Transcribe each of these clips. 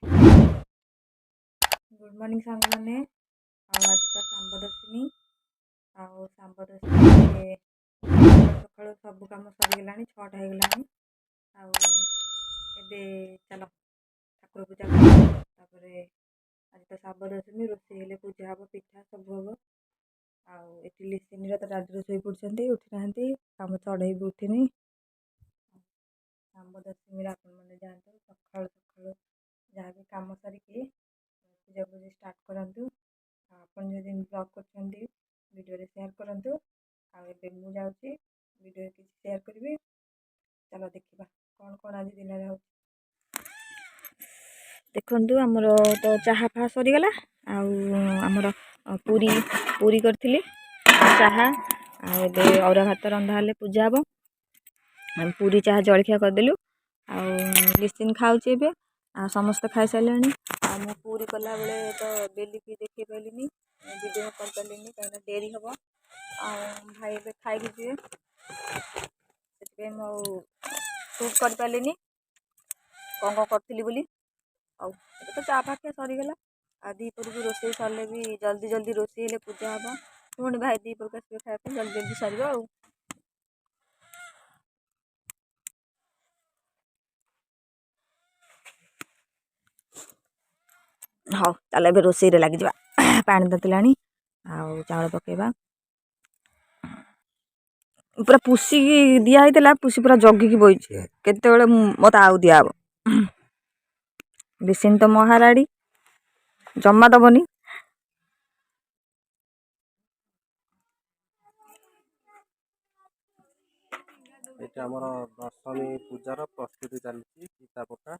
Good morning सांग मैंने आज तो सांब दशमी सांब दशमी सका सब कम सरीगला 6टा हो चलो ठाकुर पूजा कर आज तो सांब दशमी रोषे पूजा हम पिठा सब हम आठ लिसिन तो राजू शोई पड़ते उठी ना कम चढ़े भी उठिनी सांब दशमी मैंने जातु सका सका जहाँ भी कम सारिकी पूजा पूजा स्टार्ट करूँ आप ब्लॉग कर वीडियो शेयर करूँ आबे मुझे वीडियो किसी शेयर करी चलो देखा कौन कौन आज दिन में हो देखु आमर तो चाहा फा सरीगला आमर पूरी पूरी करी चाहा आउरा भात रंधा हेले पूजा हम पूरी चाहा जलखिया करदेलु लिसिन खाऊे आ समस्त खाई सारे मु पूरी कला बेले तो बेलिकी देखी पारिनी वीडियो कर पारे कहीं डेरी हम भाई ए खाई जी से सुट कर पारे कौन करी बोली तो चा फा खिया सरीगला आ दीपर को रोषे सरले भी जल्दी जल्दी रोषे हेले पूजा हम पुणी भाई दीपर को आसवे खाया जल्दी जल्दी सर हाँ चल ए रोषे लग जा पानी ततला चाउल पकेबा पूरा पुषिकी दिहता पुषि पूरा जगिकी बही केत मत आउ दिहब लिसिन तो महाराड़ी जमा दबनी ये आमर दशमी पूजार प्रस्तुति चलती सीता पका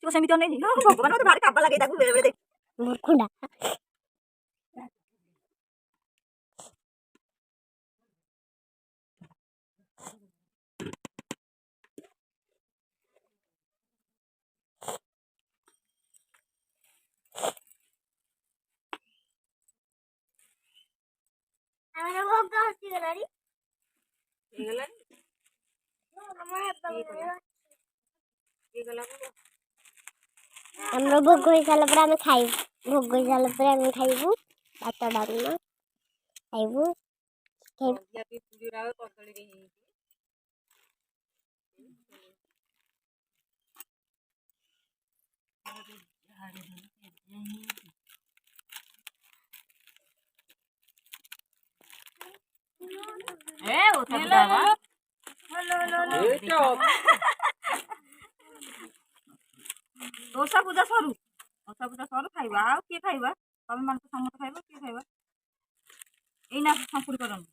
सेमती नहीं भगवान मत भारी काबा लगे बेले बेले मूर्खुंडा हमरो भोग हो सारा पर आम खाइब भोग हो सारा पर आम खाइबू भात डालना खाइबू ओषा पूजा सरू खाइबा आ किए खाइबा तमे मान समस्त खाइबा किए खाइबा एना संपुर करन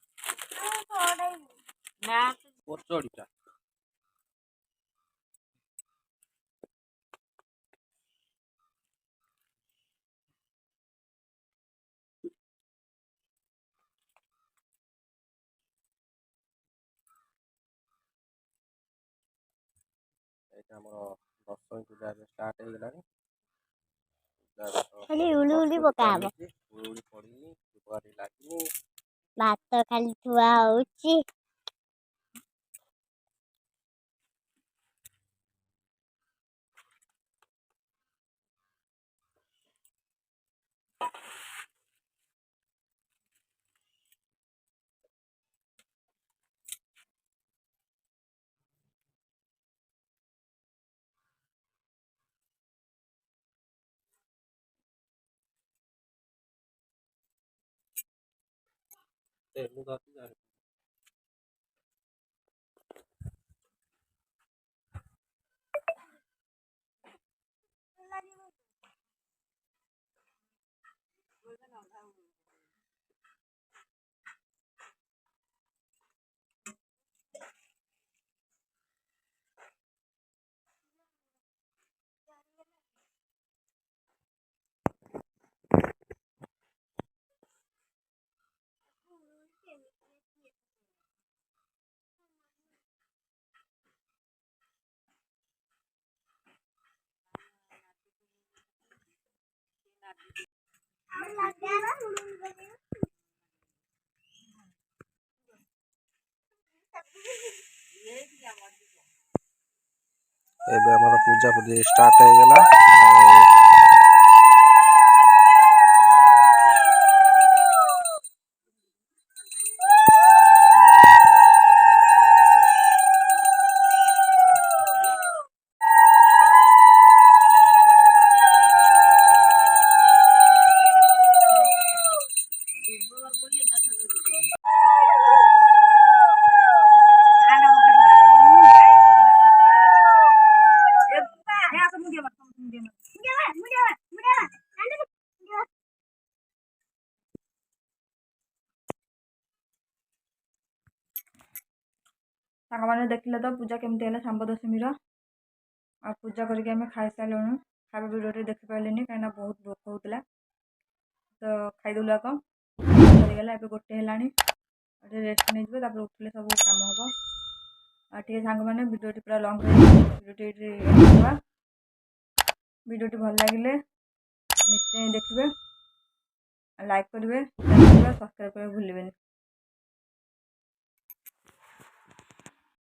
ना पचड़ीटा दशमी पूजा स्टार्ट हो गलानी खाली उली उली पकाब उड़ी पड़ी दुआरी लागनी भात खाली थुआ होउची ମୁଁ ଧରିଛି ଜାଣି ଏବେ ଆମର ପୂଜାପୂଜି ଷ୍ଟାର୍ଟ ହେଇଗଲା। ସାଙ୍ଗମାନେ ଦେଖିଲେ ତ ପୂଜା କେମିତି ହେଲା ଶାମ୍ବ ଦଶମୀର। ଆଉ ପୂଜା କରିକି ଆମେ ଖାଇସାରିଲୁଣି। ଖାଇବା ଭିଡ଼ିଓଟି ଦେଖିପାରିଲିନି କାହିଁକିନା ବହୁତ ଭୋକ ହେଉଥିଲା, ତ ଖାଇଦେଲୁ ଆଗ। ସରିଗଲା, ଏବେ 1 ହେଲାଣି। ଆଉ ଟିକେ ରେଷ୍ଟ ନେଇଯିବେ, ତାପରେ ଉଠିଲେ ସବୁ କାମ ହେବ। ଆଉ ଟିକେ ସାଙ୍ଗମାନେ ଭିଡ଼ିଓଟି ପୁରା ଲଙ୍ଗ୍ ହେଇଯାଇଛି, ଭିଡ଼ିଓଟି ଏଇଠି ଏଣ୍ଡ କରିବା। ଭିଡ଼ିଓଟି ଭଲ ଲାଗିଲେ ନିଶ୍ଚୟ ଦେଖିବେ, ଲାଇକ୍ କରିବେ, ସବସ୍କ୍ରାଇବ୍ କରିବା ଭୁଲିବେନି।